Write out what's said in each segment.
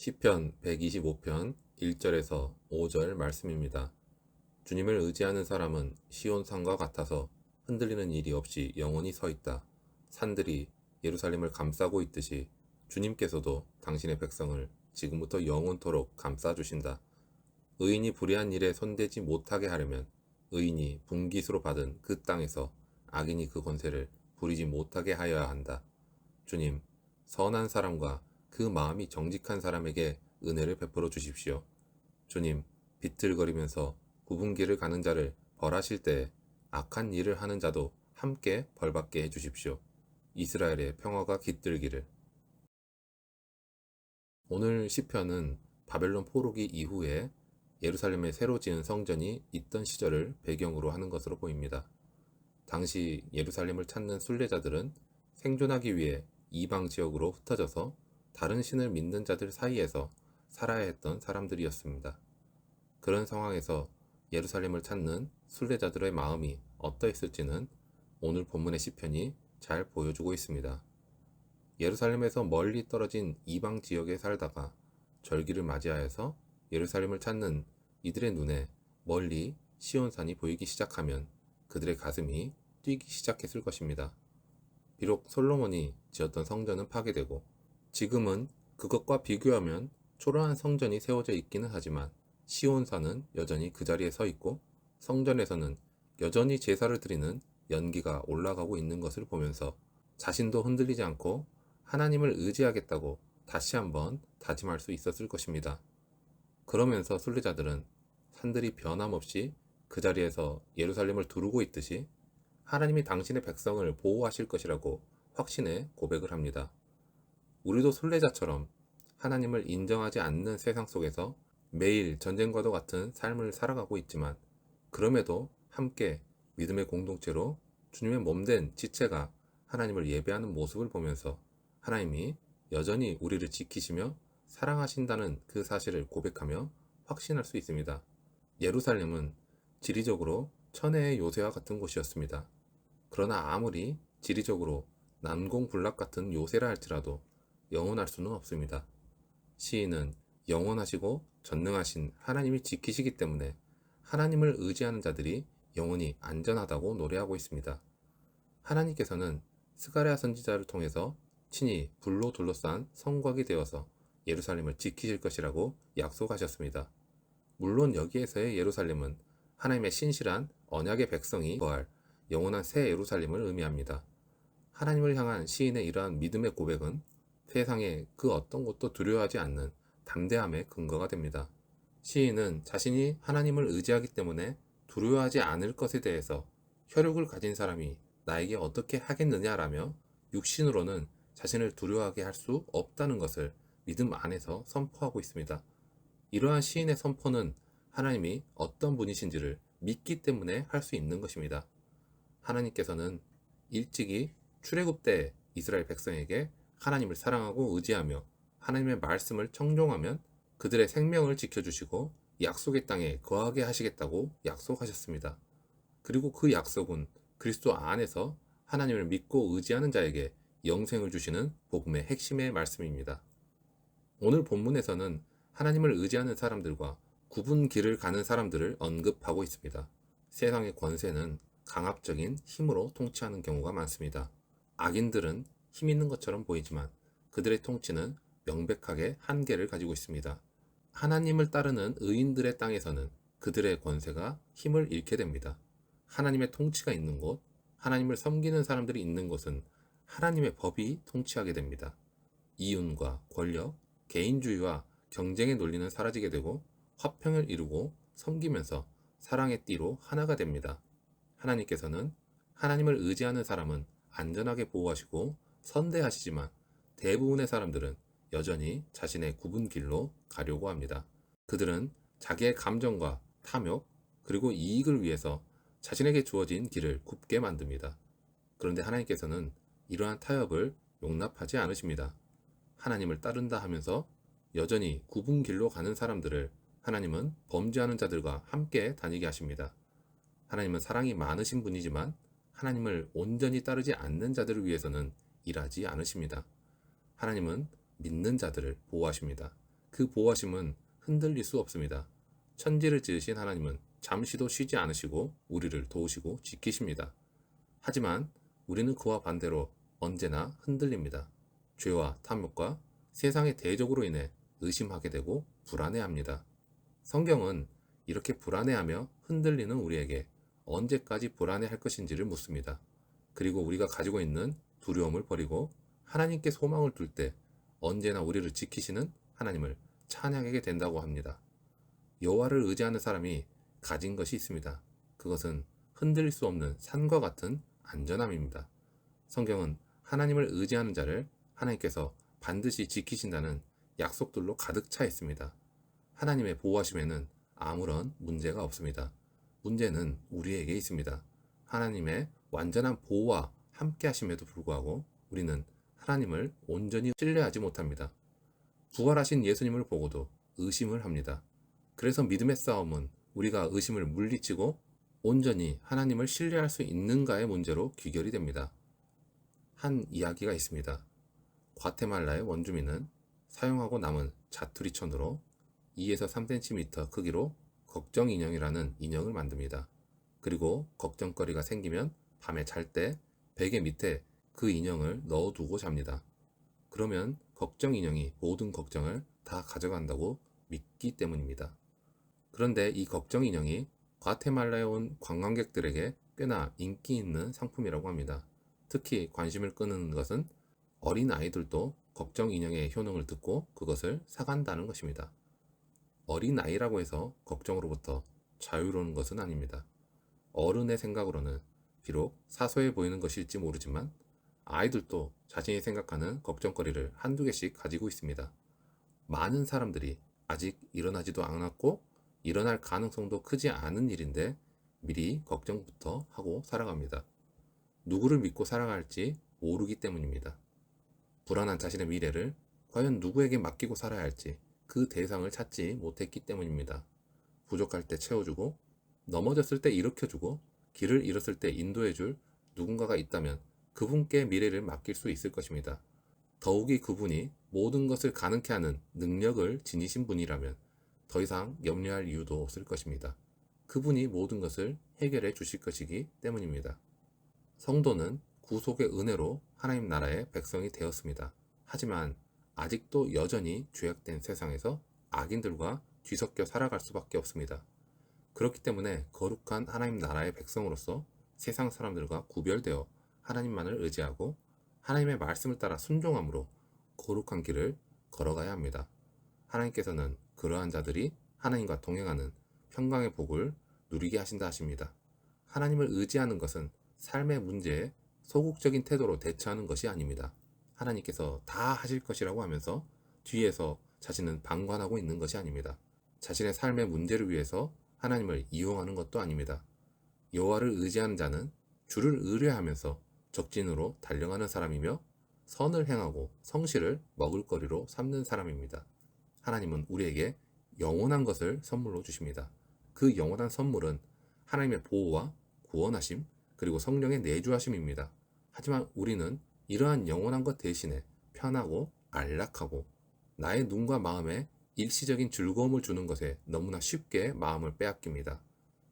시편 125편 1절에서 5절 말씀입니다. 주님을 의지하는 사람은 시온산과 같아서 흔들리는 일이 없이 영원히 서 있다. 산들이 예루살렘을 감싸고 있듯이 주님께서도 당신의 백성을 지금부터 영원토록 감싸주신다. 의인이 불의한 일에 손대지 못하게 하려면 의인이 분깃으로 받은 그 땅에서 악인이 그 권세를 부리지 못하게 하여야 한다. 주님, 선한 사람과 그 마음이 정직한 사람에게 은혜를 베풀어 주십시오. 주님, 비틀거리면서 굽은 길을 가는 자를 벌하실 때에 악한 일을 하는 자도 함께 벌받게 해주십시오. 이스라엘의 평화가 깃들기를. 오늘 시편은 바벨론 포로기 이후에 예루살렘에 새로 지은 성전이 있던 시절을 배경으로 하는 것으로 보입니다. 당시 예루살렘을 찾는 순례자들은 생존하기 위해 이방 지역으로 흩어져서 다른 신을 믿는 자들 사이에서 살아야 했던 사람들이었습니다. 그런 상황에서 예루살렘을 찾는 순례자들의 마음이 어떠했을지는 오늘 본문의 시편이 잘 보여주고 있습니다. 예루살렘에서 멀리 떨어진 이방 지역에 살다가 절기를 맞이하여서 예루살렘을 찾는 이들의 눈에 멀리 시온산이 보이기 시작하면 그들의 가슴이 뛰기 시작했을 것입니다. 비록 솔로몬이 지었던 성전은 파괴되고 지금은 그것과 비교하면 초라한 성전이 세워져 있기는 하지만 시온산은 여전히 그 자리에 서 있고 성전에서는 여전히 제사를 드리는 연기가 올라가고 있는 것을 보면서 자신도 흔들리지 않고 하나님을 의지하겠다고 다시 한번 다짐할 수 있었을 것입니다. 그러면서 순례자들은 산들이 변함없이 그 자리에서 예루살렘을 두르고 있듯이 하나님이 당신의 백성을 보호하실 것이라고 확신해 고백을 합니다. 우리도 순례자처럼 하나님을 인정하지 않는 세상 속에서 매일 전쟁과도 같은 삶을 살아가고 있지만 그럼에도 함께 믿음의 공동체로 주님의 몸된 지체가 하나님을 예배하는 모습을 보면서 하나님이 여전히 우리를 지키시며 사랑하신다는 그 사실을 고백하며 확신할 수 있습니다. 예루살렘은 지리적으로 천혜의 요새와 같은 곳이었습니다. 그러나 아무리 지리적으로 난공불락 같은 요새라 할지라도 영원할 수는 없습니다. 시인은 영원하시고 전능하신 하나님이 지키시기 때문에 하나님을 의지하는 자들이 영원히 안전하다고 노래하고 있습니다. 하나님께서는 스가랴 선지자를 통해서 친히 불로 둘러싼 성곽이 되어서 예루살렘을 지키실 것이라고 약속하셨습니다. 물론 여기에서의 예루살렘은 하나님의 신실한 언약의 백성이 거할 영원한 새 예루살렘을 의미합니다. 하나님을 향한 시인의 이러한 믿음의 고백은 세상의 그 어떤 것도 두려워하지 않는 담대함의 근거가 됩니다. 시인은 자신이 하나님을 의지하기 때문에 두려워하지 않을 것에 대해서 혈육을 가진 사람이 나에게 어떻게 하겠느냐라며 육신으로는 자신을 두려워하게 할 수 없다는 것을 믿음 안에서 선포하고 있습니다. 이러한 시인의 선포는 하나님이 어떤 분이신지를 믿기 때문에 할 수 있는 것입니다. 하나님께서는 일찍이 출애굽 때 이스라엘 백성에게 하나님을 사랑하고 의지하며 하나님의 말씀을 청종하면 그들의 생명을 지켜주시고 약속의 땅에 거하게 하시겠다고 약속하셨습니다. 그리고 그 약속은 그리스도 안에서 하나님을 믿고 의지하는 자에게 영생을 주시는 복음의 핵심의 말씀입니다. 오늘 본문에서는 하나님을 의지하는 사람들과 굽은 길을 가는 사람들을 언급하고 있습니다. 세상의 권세는 강압적인 힘으로 통치하는 경우가 많습니다. 악인들은 힘 있는 것처럼 보이지만 그들의 통치는 명백하게 한계를 가지고 있습니다. 하나님을 따르는 의인들의 땅에서는 그들의 권세가 힘을 잃게 됩니다. 하나님의 통치가 있는 곳, 하나님을 섬기는 사람들이 있는 곳은 하나님의 법이 통치하게 됩니다. 이윤과 권력, 개인주의와 경쟁의 논리는 사라지게 되고 화평을 이루고 섬기면서 사랑의 띠로 하나가 됩니다. 하나님께서는 하나님을 의지하는 사람은 안전하게 보호하시고 선대하시지만 대부분의 사람들은 여전히 자신의 굽은 길로 가려고 합니다. 그들은 자기의 감정과 탐욕 그리고 이익을 위해서 자신에게 주어진 길을 굽게 만듭니다. 그런데 하나님께서는 이러한 타협을 용납하지 않으십니다. 하나님을 따른다 하면서 여전히 굽은 길로 가는 사람들을 하나님은 범죄하는 자들과 함께 다니게 하십니다. 하나님은 사랑이 많으신 분이지만 하나님을 온전히 따르지 않는 자들을 위해서는 일하지 않으십니다. 하나님은 믿는 자들을 보호하십니다. 그 보호하심은 흔들릴 수 없습니다. 천지를 지으신 하나님은 잠시도 쉬지 않으시고 우리를 도우시고 지키십니다. 하지만 우리는 그와 반대로 언제나 흔들립니다. 죄와 탐욕과 세상의 대적으로 인해 의심하게 되고 불안해합니다. 성경은 이렇게 불안해하며 흔들리는 우리에게 언제까지 불안해할 것인지를 묻습니다. 그리고 우리가 가지고 있는 두려움을 버리고 하나님께 소망을 둘 때 언제나 우리를 지키시는 하나님을 찬양하게 된다고 합니다. 여호와를 의지하는 사람이 가진 것이 있습니다. 그것은 흔들릴 수 없는 산과 같은 안전함입니다. 성경은 하나님을 의지하는 자를 하나님께서 반드시 지키신다는 약속들로 가득 차 있습니다. 하나님의 보호하심에는 아무런 문제가 없습니다. 문제는 우리에게 있습니다. 하나님의 완전한 보호와 함께 하심에도 불구하고 우리는 하나님을 온전히 신뢰하지 못합니다. 부활하신 예수님을 보고도 의심을 합니다. 그래서 믿음의 싸움은 우리가 의심을 물리치고 온전히 하나님을 신뢰할 수 있는가의 문제로 귀결이 됩니다. 한 이야기가 있습니다. 과테말라의 원주민은 사용하고 남은 자투리천으로 2에서 3cm 크기로 걱정 인형이라는 인형을 만듭니다. 그리고 걱정거리가 생기면 밤에 잘 때 베개 밑에 그 인형을 넣어두고 잡니다. 그러면 걱정 인형이 모든 걱정을 다 가져간다고 믿기 때문입니다. 그런데 이 걱정 인형이 과테말라에 온 관광객들에게 꽤나 인기 있는 상품이라고 합니다. 특히 관심을 끄는 것은 어린 아이들도 걱정 인형의 효능을 듣고 그것을 사간다는 것입니다. 어린 아이라고 해서 걱정으로부터 자유로운 것은 아닙니다. 어른의 생각으로는 비록 사소해 보이는 것일지 모르지만 아이들도 자신이 생각하는 걱정거리를 한두 개씩 가지고 있습니다. 많은 사람들이 아직 일어나지도 않았고 일어날 가능성도 크지 않은 일인데 미리 걱정부터 하고 살아갑니다. 누구를 믿고 살아갈지 모르기 때문입니다. 불안한 자신의 미래를 과연 누구에게 맡기고 살아야 할지 그 대상을 찾지 못했기 때문입니다. 부족할 때 채워주고 넘어졌을 때 일으켜주고 길을 잃었을 때 인도해줄 누군가가 있다면 그분께 미래를 맡길 수 있을 것입니다. 더욱이 그분이 모든 것을 가능케 하는 능력을 지니신 분이라면 더 이상 염려할 이유도 없을 것입니다. 그분이 모든 것을 해결해 주실 것이기 때문입니다. 성도는 구속의 은혜로 하나님 나라의 백성이 되었습니다. 하지만 아직도 여전히 죄악된 세상에서 악인들과 뒤섞여 살아갈 수밖에 없습니다. 그렇기 때문에 거룩한 하나님 나라의 백성으로서 세상 사람들과 구별되어 하나님만을 의지하고 하나님의 말씀을 따라 순종함으로 거룩한 길을 걸어가야 합니다. 하나님께서는 그러한 자들이 하나님과 동행하는 평강의 복을 누리게 하신다 하십니다. 하나님을 의지하는 것은 삶의 문제에 소극적인 태도로 대처하는 것이 아닙니다. 하나님께서 다 하실 것이라고 하면서 뒤에서 자신은 방관하고 있는 것이 아닙니다. 자신의 삶의 문제를 위해서 하나님을 이용하는 것도 아닙니다. 여호와를 의지하는 자는 주를 의뢰하면서 적진으로 달려가는 사람이며 선을 행하고 성실을 먹을거리로 삼는 사람입니다. 하나님은 우리에게 영원한 것을 선물로 주십니다. 그 영원한 선물은 하나님의 보호와 구원하심 그리고 성령의 내주하심입니다. 하지만 우리는 이러한 영원한 것 대신에 편하고 안락하고 나의 눈과 마음에 일시적인 즐거움을 주는 것에 너무나 쉽게 마음을 빼앗깁니다.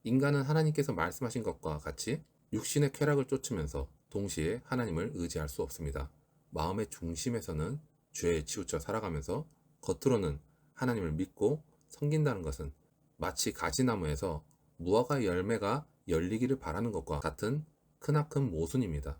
인간은 하나님께서 말씀하신 것과 같이 육신의 쾌락을 쫓으면서 동시에 하나님을 의지할 수 없습니다. 마음의 중심에서는 죄에 치우쳐 살아가면서 겉으로는 하나님을 믿고 섬긴다는 것은 마치 가시나무에서 무화과 열매가 열리기를 바라는 것과 같은 크나큰 모순입니다.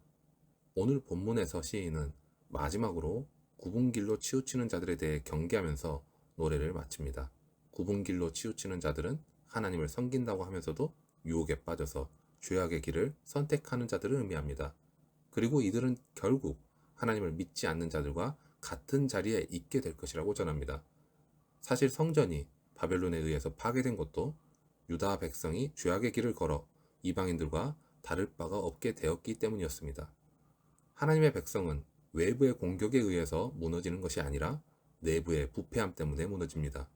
오늘 본문에서 시인은 마지막으로 굽은 길로 치우치는 자들에 대해 경계하면서 노래를 마칩니다. 굽은 길로 치우치는 자들은 하나님을 섬긴다고 하면서도 유혹에 빠져서 죄악의 길을 선택하는 자들을 의미합니다. 그리고 이들은 결국 하나님을 믿지 않는 자들과 같은 자리에 있게 될 것이라고 전합니다. 사실 성전이 바벨론에 의해서 파괴된 것도 유다 백성이 죄악의 길을 걸어 이방인들과 다를 바가 없게 되었기 때문이었습니다. 하나님의 백성은 외부의 공격에 의해서 무너지는 것이 아니라 내부의 부패함 때문에 무너집니다.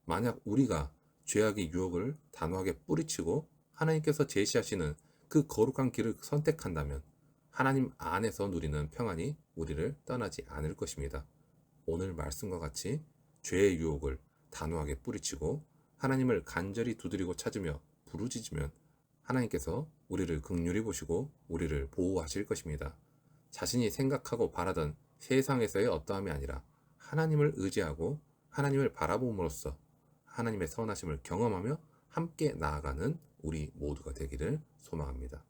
만약 우리가 죄악의 유혹을 단호하게 뿌리치고 하나님께서 제시하시는 그 거룩한 길을 선택한다면 하나님 안에서 누리는 평안이 우리를 떠나지 않을 것입니다. 오늘 말씀과 같이 죄의 유혹을 단호하게 뿌리치고 하나님을 간절히 두드리고 찾으며 부르짖으면 하나님께서 우리를 긍휼히 보시고 우리를 보호하실 것입니다. 자신이 생각하고 바라던 세상에서의 어떠함이 아니라 하나님을 의지하고 하나님을 바라봄으로써 하나님의 선하심을 경험하며 함께 나아가는 우리 모두가 되기를 소망합니다.